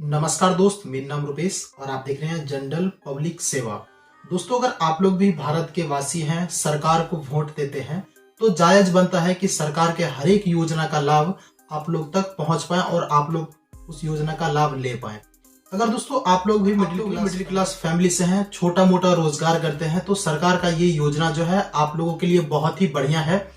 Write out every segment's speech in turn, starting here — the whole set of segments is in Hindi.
नमस्कार दोस्त, मेरा नाम रुपेश और आप देख रहे हैं जनरल पब्लिक सेवा। दोस्तों, अगर आप लोग भी भारत के वासी हैं, सरकार को वोट देते हैं, तो जायज बनता है कि सरकार के हर एक योजना का लाभ आप लोग तक पहुंच पाए और आप लोग उस योजना का लाभ ले पाए। अगर दोस्तों आप लोग भी मिडिल क्लास फैमिली से हैं, छोटा मोटा रोजगार करते हैं, तो सरकार का ये योजना जो है आप लोगों के लिए बहुत ही बढ़िया है।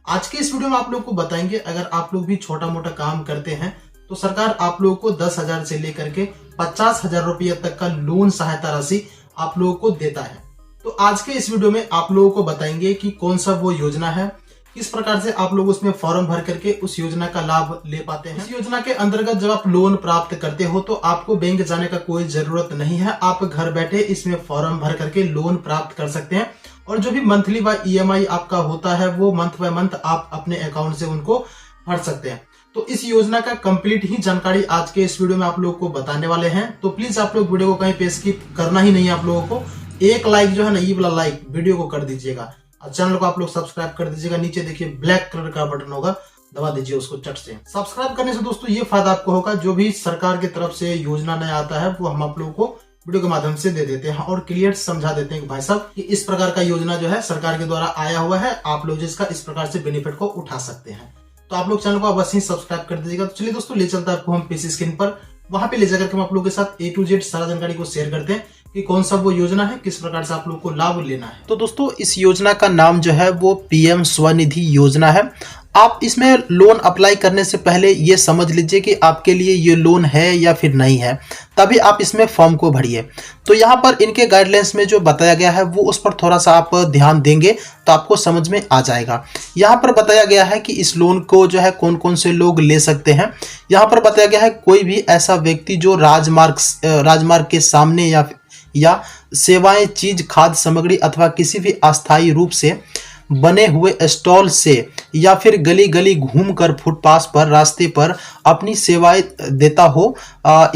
आज के इस वीडियो में आप लोग को बताएंगे, अगर आप लोग भी छोटा मोटा काम करते हैं तो सरकार आप लोगों को 10,000 से लेकर के 50,000 रुपये तक का लोन सहायता राशि आप लोगों को देता है। तो आज के इस वीडियो में आप लोगों को बताएंगे कि कौन सा वो योजना है, किस प्रकार से आप लोग उसमें फॉर्म भर करके उस योजना का लाभ ले पाते हैं। इस योजना के अंतर्गत जब आप लोन प्राप्त करते हो तो आपको बैंक जाने का कोई जरूरत नहीं है, आप घर बैठे इसमें फॉर्म भर करके लोन प्राप्त कर सकते हैं और जो भी मंथली व EMI आपका होता है वो मंथ बाय मंथ आप अपने अकाउंट से उनको भर सकते हैं। तो इस योजना का कंप्लीट ही जानकारी आज के इस वीडियो में आप लोगों को बताने वाले हैं। तो प्लीज आप लोग वीडियो को कहीं पे स्किप करना ही नहीं है। आप लोगों को एक लाइक जो है ना, ये वाला लाइक वीडियो को कर दीजिएगा और चैनल को आप लोग सब्सक्राइब कर दीजिएगा। नीचे देखिए ब्लैक कलर का बटन होगा, दबा दीजिए उसको चट से। सब्सक्राइब करने से दोस्तों ये फायदा आपको होगा, जो भी सरकार की तरफ से योजना नया आता है वो हम आप लोगों को वीडियो के माध्यम से दे देते हैं और क्लियर समझा देते हैं कि भाई साहब कि इस प्रकार का योजना जो है सरकार के द्वारा आया हुआ है, आप लोग जिसका इस प्रकार से बेनिफिट को उठा सकते हैं। तो आप लोग चैनल को अवश्य ही सब्सक्राइब कर दीजिएगा। तो चलिए दोस्तों, ले चलता है आपको हम पीसी स्क्रीन पर, वहां पे ले जाकर के हम आप लोगों के साथ A to Z सारा जानकारी को शेयर करते हैं कि कौन सा वो योजना है, किस प्रकार से आप लोग को लाभ लेना है। तो दोस्तों, इस योजना का नाम जो है वो PM स्वनिधि योजना है। आप इसमें लोन अप्लाई करने से पहले ये समझ लीजिए कि आपके लिए ये लोन है या फिर नहीं है, तभी आप इसमें फॉर्म को भरिए। तो यहाँ पर इनके गाइडलाइंस में जो बताया गया है वो उस पर थोड़ा सा आप ध्यान देंगे तो आपको समझ में आ जाएगा। यहाँ पर बताया गया है कि इस लोन को जो है कौन कौन से लोग ले सकते हैं। यहाँ पर बताया गया है कोई भी ऐसा व्यक्ति जो राजमार्ग के सामने या सेवाएं, चीज, खाद्य सामग्री अथवा किसी भी अस्थायी रूप से बने हुए स्टॉल से या फिर गली गली घूमकर फुटपाथ पर, रास्ते पर अपनी सेवाएं देता हो।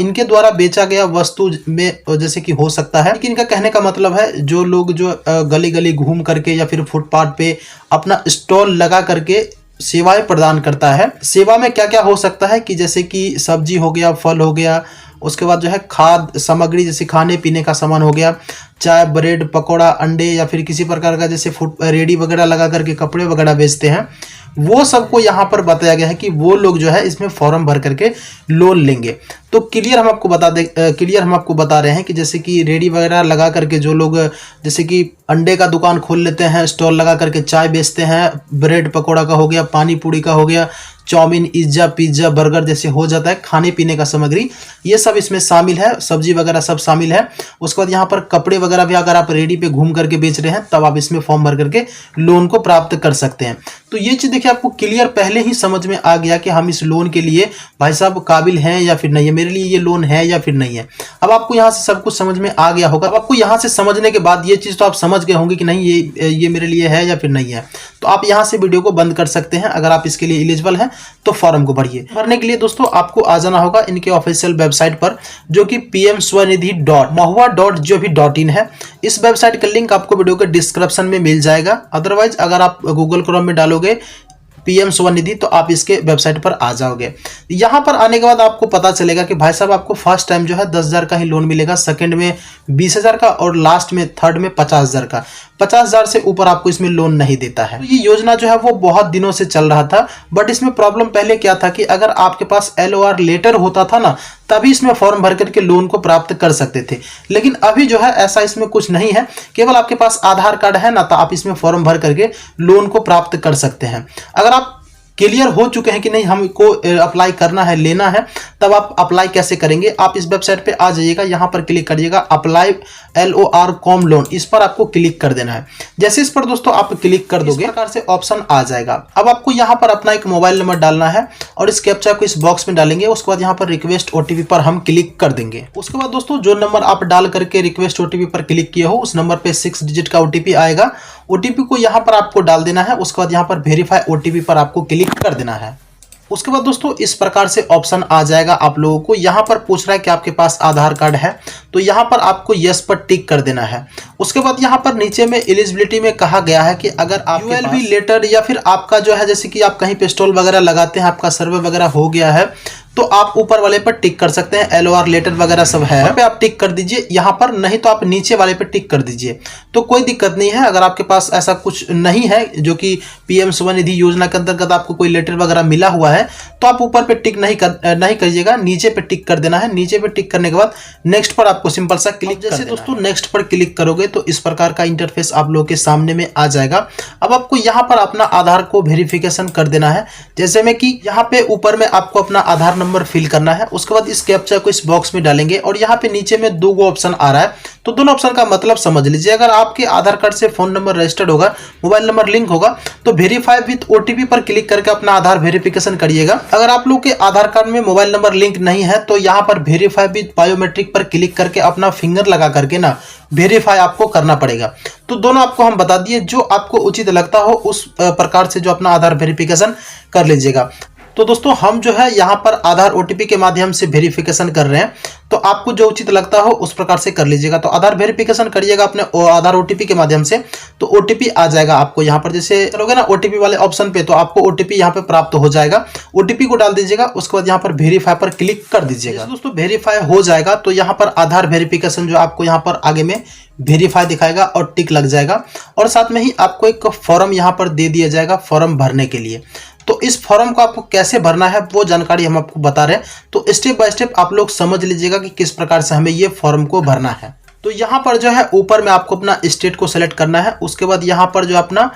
इनके द्वारा बेचा गया वस्तु में जैसे कि हो सकता है, लेकिन इनका कहने का मतलब है जो लोग जो गली गली घूम करके या फिर फुटपाथ पे अपना स्टॉल लगा करके सेवाएं प्रदान करता है। सेवा में क्या क्या हो सकता है कि जैसे कि सब्जी हो गया, फल हो गया, उसके बाद जो है खाद्य सामग्री जैसे खाने पीने का सामान हो गया, चाय, ब्रेड, पकौड़ा, अंडे या फिर किसी प्रकार का जैसे फूड रेडी वगैरह लगा करके कपड़े वगैरह बेचते हैं, वो सबको यहाँ पर बताया गया है कि वो लोग जो है इसमें फॉर्म भर करके लोन लेंगे। तो क्लियर हम आपको बता रहे हैं कि जैसे कि रेडी वगैरह लगा करके जो लोग जैसे कि अंडे का दुकान खोल लेते हैं, स्टॉल लगा करके चाय बेचते हैं, ब्रेड पकौड़ा का हो गया, पानी पूरी का हो गया, चाउमीन, पिज्जा, बर्गर जैसे हो जाता है खाने पीने का सामग्री, ये सब इसमें शामिल है, सब्जी वगैरह सब शामिल है। उसके बाद यहाँ पर कपड़े वगैरह भी अगर आप रेडी पे घूम करके बेच रहे हैं तब आप इसमें फॉर्म भर करके लोन को प्राप्त कर सकते हैं। तो ये चीज़ देखिए आपको क्लियर पहले ही समझ में आ गया कि हम इस लोन के लिए भाई साहब काबिल हैं या फिर नहीं है, मेरे लिए ये लोन है या फिर नहीं है। अब आपको यहाँ से सब कुछ समझ में आ गया होगा। अब आपको यहाँ से समझने के बाद ये चीज़ तो आप समझ गए होंगे कि नहीं ये मेरे लिए है या फिर नहीं है। तो आप यहाँ से वीडियो को बंद कर सकते हैं। अगर आप इसके लिए एलिजिबल हैं तो फॉर्म को भरिए। भरने के लिए दोस्तों आपको आ जाना होगा इनके ऑफिशियल वेबसाइट पर, जो कि pmswanidhi.mahua.gov.in है। इस वेबसाइट का लिंक आपको वीडियो के डिस्क्रिप्शन में मिल जाएगा। अदरवाइज अगर आप गूगल क्रोम में डालोगे PM स्वनिधि तो आप इसके वेबसाइट पर आ जाओगे। यहाँ पर आने के बाद आपको पता चलेगा कि भाई साहब आपको फर्स्ट टाइम जो है 10,000 का ही लोन मिलेगा, सेकंड में 20,000 का और लास्ट में थर्ड में 50,000 का। 50,000 से ऊपर आपको इसमें लोन नहीं देता है। तो ये योजना जो है वो बहुत दिनों से चल रहा था, बट इसमें प्रॉब्लम पहले क्या था कि अगर आपके पास LOR लेटर होता था ना, तभी इसमें फॉर्म भर करके लोन को प्राप्त कर सकते थे। लेकिन अभी जो है ऐसा इसमें कुछ नहीं है, केवल आपके पास आधार कार्ड है ना तो आप इसमें फॉर्म भर करके लोन को प्राप्त कर सकते हैं। अगर आप क्लियर हो चुके हैं कि नहीं हमको अप्लाई करना है, लेना है, तब आप अप्लाई कैसे करेंगे, आप इस वेबसाइट पे आ जाइएगा, यहाँ पर क्लिक करिएगा अप्लाई LOR कॉम लोन, इस पर आपको क्लिक कर देना है। जैसे इस पर दोस्तों आप क्लिक कर दोगे इस प्रकार से ऑप्शन आ जाएगा। अब आपको यहाँ पर अपना एक मोबाइल नंबर डालना है और इस कैप्चा को इस बॉक्स में डालेंगे। उसके बाद यहाँ पर रिक्वेस्ट OTP पर हम क्लिक कर देंगे। उसके बाद दोस्तों जो नंबर आप डाल करके रिक्वेस्ट OTP पर क्लिक किए हो उस नंबर पे 6 डिजिट का OTP आएगा। OTP को यहाँ पर आपको डाल देना है। उसके बाद यहाँ पर वेरीफाई OTP पर आपको क्लिक कर देना है। उसके बाद दोस्तों इस प्रकार से ऑप्शन आ जाएगा आप लोगों को। यहाँ पर पूछ रहा है कि आपके पास आधार कार्ड है, तो यहाँ पर आपको यस पर टिक कर देना है। उसके बाद यहाँ पर नीचे में एलिजिबिलिटी में कहा गया है कि अगर आप ULB लेटर या फिर आपका जो है जैसे कि आप कहीं पे स्टॉल वगैरह लगाते हैं, आपका सर्वे वगैरह हो गया है, तो आप ऊपर वाले पर टिक कर सकते हैं। LOR लेटर वगैरह सब है, यहाँ पे आप टिक कर दीजिए यहाँ पर, नहीं तो आप नीचे वाले पे टिक कर दीजिए, तो कोई दिक्कत नहीं है। अगर आपके पास ऐसा कुछ नहीं है जो कि PM स्वनिधि योजना के अंतर्गत आपको कोई लेटर वगैरह मिला हुआ है, तो आप ऊपर पे टिक नहीं करिएगा, नीचे पे टिक कर देना है। नीचे पे टिक करने के बाद नेक्स्ट पर आपको सिंपल सा क्लिक कर देना है। दोस्तों नेक्स्ट पर क्लिक करोगे तो इस प्रकार का इंटरफेस आप लोगों के सामने में आ जाएगा। अब आपको यहाँ पर अपना आधार को वेरिफिकेशन कर देना है। जैसे में कि यहाँ पे ऊपर में आपको अपना आधार नंबर फिल करना है, उसके बाद इस कैप्चा को इस बॉक्स में डालेंगे और यहाँ पे नीचे में 2 ऑप्शन आ रहा है, तो दोनों ऑप्शन का मतलब समझ लीजिए। अगर आपके आधार कार्ड से फोन नंबर रजिस्टर्ड होगा, मोबाइल नंबर लिंक होगा, तो वेरीफाई विथ OTP पर क्लिक करके अपना आधार वेरिफिकेशन करिएगा। अगर आप लोग के आधार कार्ड में मोबाइल नंबर लिंक नहीं है तो यहाँ पर वेरीफाई विथ बायोमेट्रिक पर क्लिक करके अपना फिंगर लगा करके ना वेरीफाई आपको करना पड़ेगा। तो दोनों आपको हम बता दिए, जो आपको उचित लगता हो उस प्रकार से जो अपना आधार वेरिफिकेशन कर लीजिएगा। तो दोस्तों हम जो है यहाँ पर आधार OTP के माध्यम से वेरिफिकेशन कर रहे हैं, तो आपको जो उचित लगता हो उस प्रकार से कर लीजिएगा। तो आधार वेरिफिकेशन करिएगा अपने आधार OTP के माध्यम से, तो OTP आ जाएगा आपको यहाँ पर। जैसे करोगे ना OTP वाले ऑप्शन पे, तो आपको OTP यहाँ पे प्राप्त हो जाएगा। OTP को डाल दीजिएगा, उसके बाद यहाँ पर वेरीफाई पर क्लिक कर दीजिएगा। दोस्तों वेरीफाई हो जाएगा तो यहाँ पर आधार वेरिफिकेशन जो आपको यहाँ पर आगे में वेरीफाई दिखाएगा और टिक लग जाएगा, और साथ में ही आपको एक फॉर्म यहाँ पर दे दिया जाएगा फॉर्म भरने के लिए। तो इस फॉर्म को आपको कैसे भरना है वो जानकारी हम आपको बता रहे हैं, तो स्टेप बाय स्टेप आप लोग समझ लीजिएगा कि किस प्रकार से हमें ये फॉर्म को भरना है। तो यहाँ पर जो है ऊपर में आपको अपना स्टेट को सेलेक्ट करना है, उसके बाद यहाँ पर जो अपना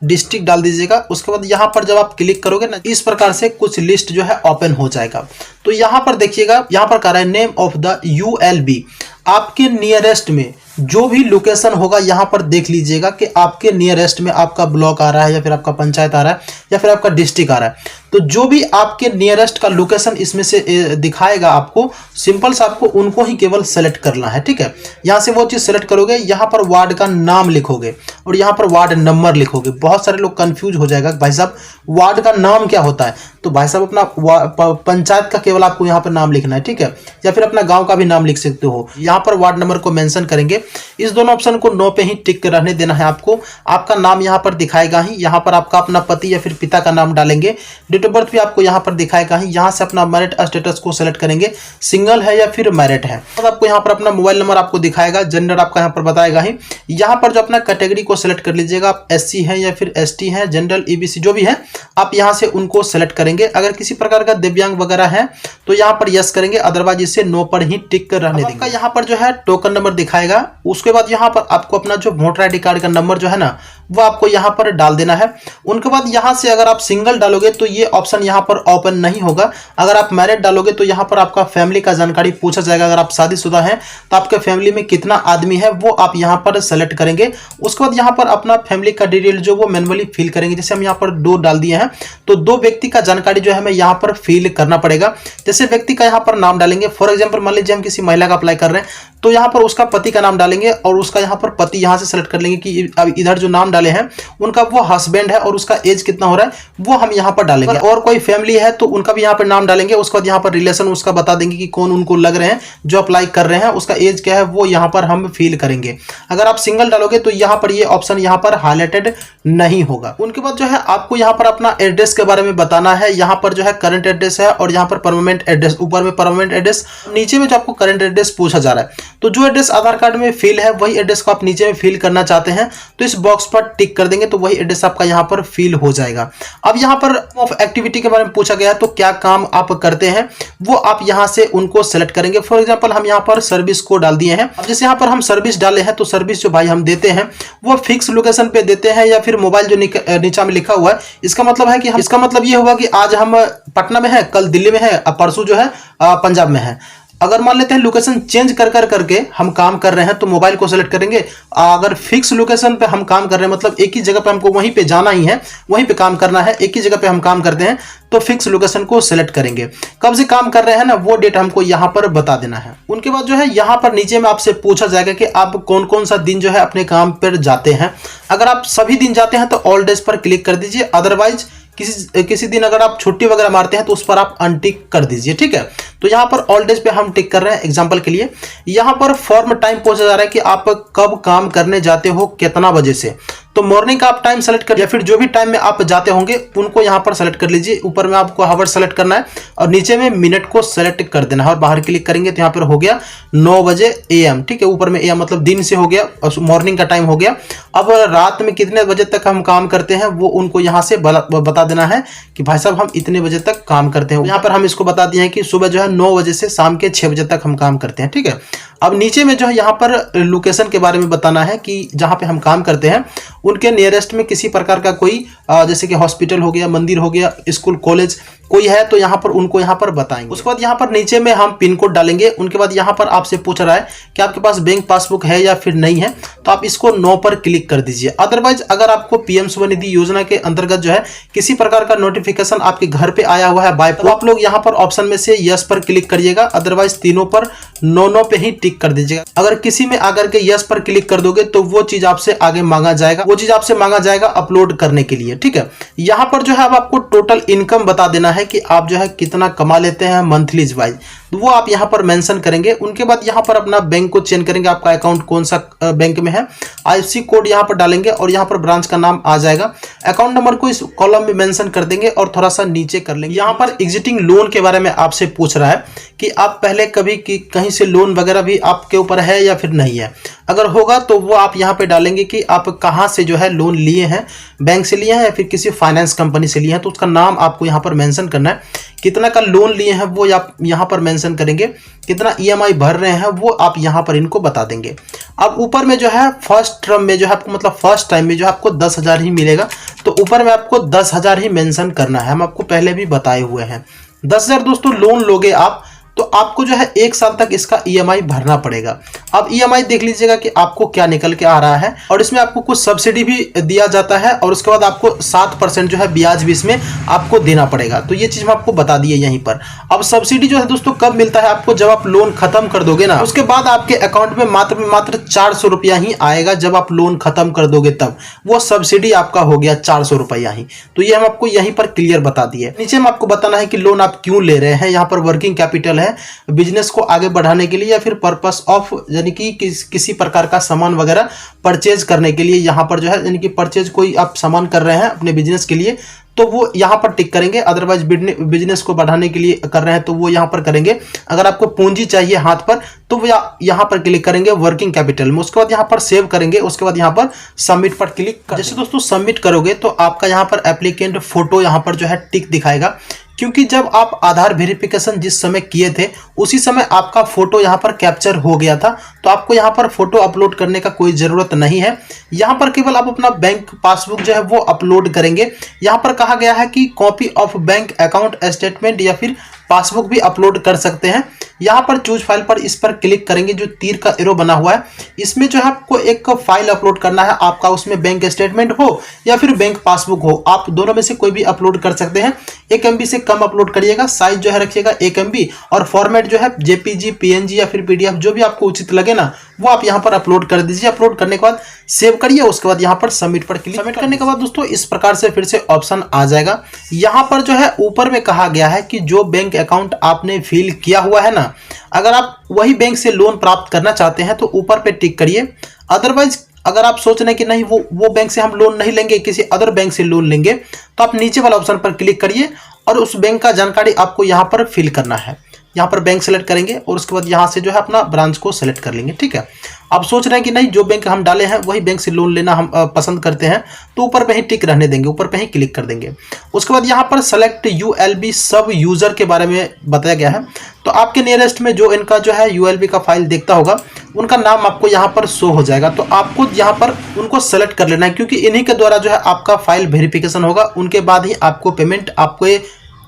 डिस्ट्रिक्ट डाल दीजिएगा। उसके बाद यहाँ पर जब आप क्लिक करोगे ना, इस प्रकार से कुछ लिस्ट जो है ओपन हो जाएगा। तो यहाँ पर देखिएगा, यहाँ पर कह रहा है नेम ऑफ द ULB, आपके नियरेस्ट में जो भी लोकेशन होगा यहाँ पर देख लीजिएगा कि आपके नियरेस्ट में आपका ब्लॉक आ रहा है या फिर आपका पंचायत आ रहा है या फिर आपका डिस्ट्रिक्ट आ रहा है। तो जो भी आपके नियरेस्ट का लोकेशन इसमें से दिखाएगा आपको, सिंपल से आपको उनको ही केवल सेलेक्ट करना है, ठीक है। यहाँ से वो चीज़ सेलेक्ट करोगे, यहाँ पर वार्ड का नाम लिखोगे और यहाँ पर वार्ड नंबर लिखोगे। बहुत सारे लोग कंफ्यूज हो जाएगा भाई साहब वार्ड का नाम क्या होता है, तो भाई साहब अपना पंचायत का केवल आपको यहाँ पर नाम लिखना है, ठीक है, या फिर अपना गाँव का भी नाम लिख सकते हो। यहाँ पर वार्ड नंबर को मेंशन करेंगे। इस दोनों ऑप्शन को नो पे ही टिक रहने देना है आपको। आपका नाम यहाँ पर दिखाएगा ही, यहाँ पर आपका अपना पति या फिर पिता का नाम डालेंगे। डेट ऑफ बर्थ भी आपको यहाँ पर दिखाएगा ही। यहाँ से अपना मैरिड स्टेटस को सेलेक्ट करेंगे, सिंगल है या फिर मैरिड है। तो आपको यहाँ पर अपना मोबाइल नंबर आपको दिखाएगा, जेंडर आपका यहाँ पर बताएगा ही। यहाँ पर जो अपना कैटेगरी को सेलेक्ट कर लीजिएगा, आप SC है या फिर ST है, जनरल EBC जो भी है, आप यहाँ से उनको सेलेक्ट करेंगे। अगर किसी प्रकार का दिव्यांग वगैरह है तो यहाँ पर यस करेंगे, अदरवाइज इसे नो पर ही टिक कर रहने देंगे। यहाँ पर जो है टोकन नंबर दिखाएगा, उसके बाद यहाँ पर आपको अपना जो वोटर ID कार्ड का नंबर जो है ना, वो आपको यहाँ पर डाल देना है। उनके बाद यहाँ से अगर आप सिंगल डालोगे तो ये ऑप्शन यहाँ पर ओपन नहीं होगा। अगर आप मैरिड डालोगे तो यहाँ पर आपका फैमिली का जानकारी पूछा जाएगा। अगर आप शादीशुदा हैं तो आपके फैमिली में कितना आदमी है वो आप यहाँ पर सेलेक्ट करेंगे। उसके बाद यहाँ पर अपना फैमिली का डिटेल जो वो मैनुअली फिल करेंगे। जैसे हम यहाँ पर 2 डाल दिए हैं, तो 2 व्यक्ति का जानकारी जो है हमें यहाँ पर फिल करना पड़ेगा। जैसे व्यक्ति का यहाँ पर नाम डालेंगे, फॉर एग्जाम्पल मान लीजिए हम किसी महिला का अप्लाई कर रहे हैं, तो यहाँ पर उसका पति का नाम डालेंगे और उसका यहाँ पर पति यहाँ से सेलेक्ट कर लेंगे कि अब इधर जो नाम डाले हैं उनका वो हस्बैंड है और उसका एज कितना हो रहा है वो हम यहाँ पर डालेंगे। और कोई फैमिली है तो उनका भी यहाँ पर नाम डालेंगे। उसके बाद यहाँ पर रिलेशन उसका बता देंगे कि कौन उनको लग रहे हैं जो अप्लाई कर रहे हैं, उसका एज क्या है वो यहाँ पर हम फिल करेंगे। अगर आप सिंगल डालोगे तो यहाँ पर ये ऑप्शन यहाँ पर हाईलाइटेड नहीं होगा। उनके बाद जो है आपको यहाँ पर अपना एड्रेस के बारे में बताना है। यहाँ पर जो है करंट एड्रेस है और यहाँ पर परमानेंट एड्रेस, ऊपर में परमानेंट एड्रेस, नीचे में जो आपको करंट एड्रेस पूछा जा रहा है। तो जो एड्रेस आधार कार्ड में फिल है वही एड्रेस को आप नीचे में फिल करना चाहते हैं तो इस बॉक्स पर टिक कर देंगे, तो वही एड्रेस आपका यहाँ पर फिल हो जाएगा। अब यहाँ पर ऑफ एक्टिविटी के बारे में पूछा गया है, तो क्या काम आप करते हैं वो आप यहाँ से उनको सेलेक्ट करेंगे। फॉर एग्जांपल हम यहाँ पर सर्विस को डाल दिए हैं। अब जैसे यहाँ पर हम सर्विस डाले हैं तो सर्विस जो भाई हम देते हैं वो फिक्स लोकेशन पे देते हैं या फिर मोबाइल जो नीचा में लिखा हुआ है, इसका मतलब है कि हम, इसका मतलब ये होगा कि आज हम पटना में है, कल दिल्ली में है, परसों जो है पंजाब में है। अगर मान लेते हैं लोकेशन चेंज कर करके हम काम कर रहे हैं तो मोबाइल को सेलेक्ट करेंगे। अगर फिक्स लोकेशन पे हम काम कर रहे हैं, मतलब एक ही जगह पे हमको वहीं पे जाना ही है, वहीं पे काम करना है, एक ही जगह पे हम काम करते हैं, तो फिक्स लोकेशन को सेलेक्ट करेंगे। कब से काम कर रहे हैं ना वो डेट हमको यहाँ पर बता देना है। उनके बाद जो है यहाँ पर नीचे में आपसे पूछा जाएगा कि आप कौन कौन सा दिन जो है अपने काम पर जाते हैं। अगर आप सभी दिन जाते हैं तो ऑल डेज पर क्लिक कर दीजिए, अदरवाइज किसी दिन अगर आप छुट्टी वगैरह मारते हैं तो उस पर आप अनटिक कर दीजिए, ठीक है। तो यहाँ पर ऑल डेज पे हम टिक कर रहे हैं एग्जांपल के लिए। यहाँ पर फॉर्म टाइम पूछा जा रहा है कि आप कब काम करने जाते हो, कितना बजे से। तो मॉर्निंग का आप टाइम सेलेक्ट कर या फिर जो भी टाइम में आप जाते होंगे उनको यहाँ पर सेलेक्ट कर लीजिए। ऊपर में आपको हावर सेलेक्ट करना है और नीचे में मिनट को सेलेक्ट कर देना है और बाहर क्लिक करेंगे तो यहाँ पर हो गया 9 बजे AM। ठीक है, ऊपर में AM मतलब दिन से हो गया और मॉर्निंग का टाइम हो गया। अब रात में कितने बजे तक हम काम करते हैं वो उनको यहाँ से बता देना है कि भाई साहब हम इतने बजे तक काम करते हैं। यहाँ पर हम इसको बता दिए हैं कि सुबह जो है 9 बजे से शाम के 6 बजे तक हम काम करते हैं। ठीक है, अब नीचे में जो है यहाँ पर लोकेशन के बारे में बताना है कि जहाँ पे हम काम करते हैं उनके नियरेस्ट में किसी प्रकार का कोई जैसे कि हॉस्पिटल हो गया, मंदिर हो गया, स्कूल, कॉलेज कोई है तो यहाँ पर उनको यहाँ पर बताएंगे। उसके बाद यहाँ पर नीचे में हम पिन कोड डालेंगे। उनके बाद यहाँ पर आपसे पूछ रहा है कि आपके पास बैंक पासबुक है या फिर नहीं है, तो आप इसको नो पर क्लिक कर दीजिए। अदरवाइज अगर आपको पीएम स्वनिधि योजना के अंतर्गत जो है किसी प्रकार का नोटिफिकेशन आपके घर पे आया हुआ है बाय पोस्ट, तो आप लोग यहाँ पर ऑप्शन में से यस पर क्लिक करिएगा। अदरवाइज तीनों पर नो पे ही टिक कर दीजिएगा। अगर किसी में आकर के यस पर क्लिक कर दोगे तो वो चीज आपसे आगे मांगा जाएगा, वो चीज आपसे मांगा जाएगा अपलोड करने के लिए। ठीक है, यहाँ पर जो है अब आपको टोटल इनकम बता देना है कि आप जो है कितना कमा लेते हैं मंथली वाइज, वो आप यहाँ पर मेंशन करेंगे। उनके बाद यहाँ पर अपना बैंक को चेंज करेंगे, आपका अकाउंट कौन सा बैंक में है, IFSC कोड यहाँ पर डालेंगे और यहाँ पर ब्रांच का नाम आ जाएगा। अकाउंट नंबर को इस कॉलम में मेंशन कर देंगे और थोड़ा सा नीचे कर लेंगे। यहाँ पर एग्जिटिंग लोन के बारे में आपसे पूछ रहा है कि आप पहले कभी कहीं से लोन वगैरह भी आपके ऊपर है या फिर नहीं है। अगर होगा तो वो आप यहाँ पे डालेंगे कि आप कहाँ से जो है लोन लिए हैं, बैंक से लिए हैं या फिर किसी फाइनेंस कंपनी से लिए हैं, तो उसका नाम आपको यहाँ पर मेंशन करना है। कितना का लोन लिए हैं वो आप यहाँ पर मेंशन करेंगे, कितना EMI भर रहे हैं वो आप यहाँ पर इनको बता देंगे। अब ऊपर में जो है फर्स्ट टर्म में जो है आपको मतलब फर्स्ट टाइम में जो है आपको 10,000 ही मिलेगा, तो ऊपर में आपको 10,000 ही मेंशन करना है। हम आपको पहले भी बताए हुए हैं 10,000 दोस्तों लोन लोगे आप तो आपको जो है 1 साल तक इसका EMI भरना पड़ेगा। अब EMI देख लीजिएगा कि आपको क्या निकल के आ रहा है और इसमें आपको कुछ सब्सिडी भी दिया जाता है और उसके बाद आपको 7% जो है ब्याज भी इसमें आपको देना पड़ेगा। तो ये चीज हम आपको बता दिए यहीं पर। अब सब्सिडी जो है दोस्तों कब मिलता है आपको, जब आप लोन खत्म कर दोगे ना, उसके बाद आपके अकाउंट में मात्र 400 रुपया ही आएगा। जब आप लोन खत्म कर दोगे तब वो सब्सिडी आपका हो गया 400 रुपया ही। तो ये हम आपको यहीं पर क्लियर बता दिए। नीचे में आपको बताना है कि लोन आप क्यों ले रहे हैं। यहाँ पर वर्किंग कैपिटल है, बिजनेस को आगे बढ़ाने के लिए या फिर पर्पस ऑफ यानी कि किसी प्रकार का सामान वगैरह परचेज करने के लिए। यहाँ पर जो है यानी कि परचेज कोई आप सामान कर रहे हैं अपने बिजनेस के लिए तो वो यहाँ पर टिक करेंगे। अदरवाइज बिजनेस को बढ़ाने के लिए कर रहे हैं तो वो यहाँ पर करेंगे। अगर आपको पूंजी चाहिए हाथ पर तो वो यहाँ पर क्लिक करेंगे वर्किंग कैपिटल में। उसके बाद यहाँ पर सेव करेंगे, उसके बाद यहाँ पर सबमिट पर क्लिक कर। जैसे दोस्तों सबमिट करोगे तो आपका यहाँ पर एप्लीकेंट फोटो यहाँ पर जो है टिक दिखाएगा, क्योंकि जब आप आधार वेरिफिकेशन जिस समय किए थे उसी समय आपका फोटो यहाँ पर कैप्चर हो गया था, तो आपको यहाँ पर फोटो अपलोड करने का कोई जरूरत नहीं है। यहाँ पर केवल आप अपना बैंक पासबुक जो है वो अपलोड करेंगे। यहाँ पर कहा गया है कि copy of bank account statement या फिर पासबुक भी अपलोड कर सकते हैं। यहाँ पर चूज फाइल पर इस पर क्लिक करेंगे, जो तीर का एरो बना हुआ है इसमें जो है आपको एक फाइल अपलोड करना है आपका, उसमें बैंक स्टेटमेंट हो या फिर बैंक पासबुक हो, आप दोनों में से कोई भी अपलोड कर सकते हैं। 1 MB से कम अपलोड करिएगा, साइज जो है रखिएगा 1 MB और फॉर्मेट जो है JPG, PNG या फिर PDF जो भी आपको उचित लगे ना वो आप यहाँ पर अपलोड कर दीजिए। अपलोड करने के बाद सेव करिए, उसके बाद यहाँ पर सबमिट पर क्लिक। सबमिट करने के बाद दोस्तों इस प्रकार से फिर से ऑप्शन आ जाएगा। यहाँ पर जो है ऊपर में कहा गया है कि जो बैंक अकाउंट आपने फिल किया हुआ है ना, अगर आप वही बैंक से लोन प्राप्त करना चाहते हैं तो ऊपर पे टिक करिए। अदरवाइज अगर आप सोच रहे हैं कि नहीं वो बैंक से हम लोन नहीं लेंगे, किसी अदर बैंक से लोन लेंगे, तो आप नीचे वाला ऑप्शन पर क्लिक करिए और उस बैंक का जानकारी आपको यहाँ पर फिल करना है। यहाँ पर बैंक सेलेक्ट करेंगे और उसके बाद यहाँ से जो है अपना ब्रांच को सेलेक्ट कर लेंगे। ठीक है, आप सोच रहे हैं कि नहीं जो बैंक हम डाले हैं वही बैंक से लोन लेना हम पसंद करते हैं, तो ऊपर पे ही टिक रहने देंगे, ऊपर पे ही क्लिक कर देंगे। उसके बाद यहाँ पर सेलेक्ट ULB सब यूजर के बारे में बताया गया है। तो आपके नियरेस्ट में जो इनका जो है ULB का फाइल देखता होगा उनका नाम आपको यहाँ पर शो हो जाएगा, तो आपको यहाँ पर उनको सेलेक्ट कर लेना है, क्योंकि इन्हीं के द्वारा जो है आपका फाइल वेरिफिकेशन होगा, उनके बाद ही आपको पेमेंट आपको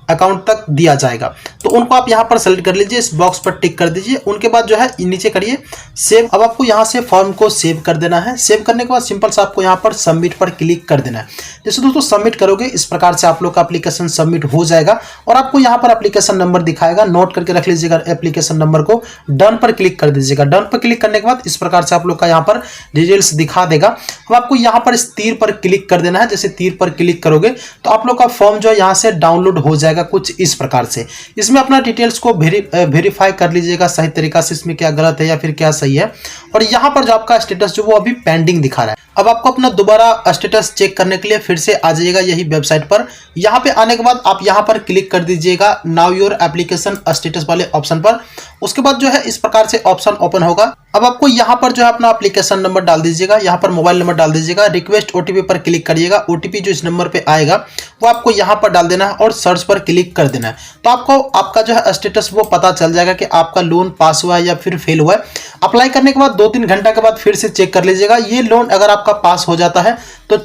अकाउंट तक दिया जाएगा। तो उनको आप यहाँ पर सेलेक्ट कर लीजिए, इस बॉक्स पर टिक कर दीजिए। उनके बाद जो है नीचे करिए सेव। अब आपको यहाँ से फॉर्म को सेव कर देना है। सेव करने के बाद सिंपल से आपको यहाँ पर सबमिट पर क्लिक कर देना है। जैसे दोस्तों सबमिट करोगे इस प्रकार से आप लोग का एप्लीकेशन सबमिट हो जाएगा और आपको यहाँ पर एप्लीकेशन नंबर दिखाएगा, नोट करके रख लीजिएगा एप्लीकेशन नंबर को। डन पर क्लिक कर दीजिएगा। डन पर क्लिक करने के बाद इस प्रकार से आप लोग का यहाँ पर डिटेल्स दिखा देगा। अब आपको यहाँ पर इस तीर पर क्लिक कर देना है। जैसे तीर पर क्लिक करोगे तो आप लोग का फॉर्म जो है यहाँ से डाउनलोड हो जाएगा। जाएगा कुछ इस प्रकार से। इसमें अपना डिटेल्स को वेरीफाई कर लीजिएगा सही तरीका से, इसमें क्या गलत है या फिर क्या सही है। और यहाँ पर जो आपका स्टेटस जो वो अभी पेंडिंग दिखा रहा है। अब आपको अपना दोबारा स्टेटस चेक करने के लिए फिर से आ जाइएगा यही वेबसाइट पर। यहाँ पे आने के बाद आप यहाँ पर क्लिक कर दीजिएगा नाउ योर एप्लीकेशन स्टेटस वाले ऑप्शन पर। उसके बाद जो है इस प्रकार से ऑप्शन ओपन होगा। अब आपको यहाँ पर जो है अपना एप्लीकेशन नंबर डाल दीजिएगा, यहाँ पर मोबाइल नंबर डाल दीजिएगा, रिक्वेस्ट ओटीपी पर क्लिक करिएगा। ओटीपी जो इस नंबर पे आएगा वो आपको यहाँ पर डाल देना है और सर्च पर क्लिक कर देना है। तो आपको आपका जो है स्टेटस वो पता चल जाएगा कि आपका लोन पास हुआ है या फिर फेल हुआ है। अप्लाई करने के बाद 2-3 घंटा के बाद फिर से चेक कर लीजिएगा। ये लोन अगर आपका पास हो जाता है तो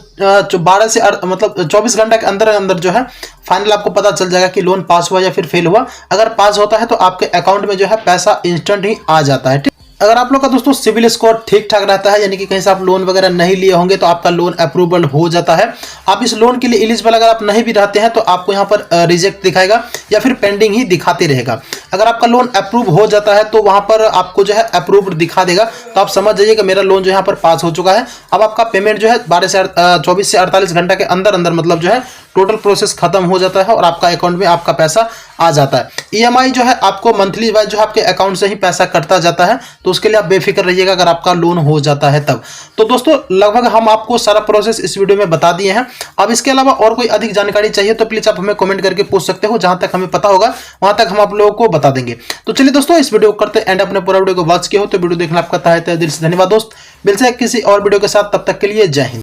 24 घंटा के अंदर अंदर जो है फाइनल आपको पता चल जाएगा कि लोन पास हुआ या फिर फेल हुआ। अगर पास होता है तो आपके अकाउंट में जो है पैसा इंस्टेंट ही आ जाता है। अगर आप लोग का दोस्तों सिविल स्कोर ठीक ठाक रहता है, यानी कि कहीं से आप लोन वगैरह नहीं लिए होंगे, तो आपका लोन अप्रूवल हो जाता है। आप इस लोन के लिए एलिजिबल अगर आप नहीं भी रहते हैं तो आपको यहाँ पर रिजेक्ट दिखाएगा या फिर पेंडिंग ही दिखाते रहेगा। अगर आपका लोन अप्रूव हो जाता है तो वहाँ पर आपको जो है अप्रूव्ड दिखा देगा, तो आप समझ जाइए कि मेरा लोन जो यहाँ पर पास हो चुका है। अब आपका पेमेंट जो है 24 से 48 घंटा के अंदर अंदर मतलब जो है टोटल प्रोसेस खत्म हो जाता है और आपका अकाउंट में आपका पैसा आ जाता है। ईएमआई जो है आपको मंथली वाइज जो आपके अकाउंट से ही पैसा कटता जाता है, तो उसके लिए आप बेफिक्र रहिएगा अगर आपका लोन हो जाता है तब। तो दोस्तों लगभग हम आपको सारा प्रोसेस इस वीडियो में बता दिए हैं। अब इसके अलावा और कोई अधिक जानकारी चाहिए तो प्लीज आप हमें कमेंट करके पूछ सकते हो, जहां तक हमें पता होगा वहां तक हम आप लोगों को बता देंगे। तो चलिए दोस्तों इस वीडियो को करते एंड, अपने पूरा वीडियो को वॉच किया हो तो वीडियो देखना आपका तहे दिल से धन्यवाद दोस्त। मिलते हैं किसी और वीडियो के साथ, तब तक के लिए जय हिंद।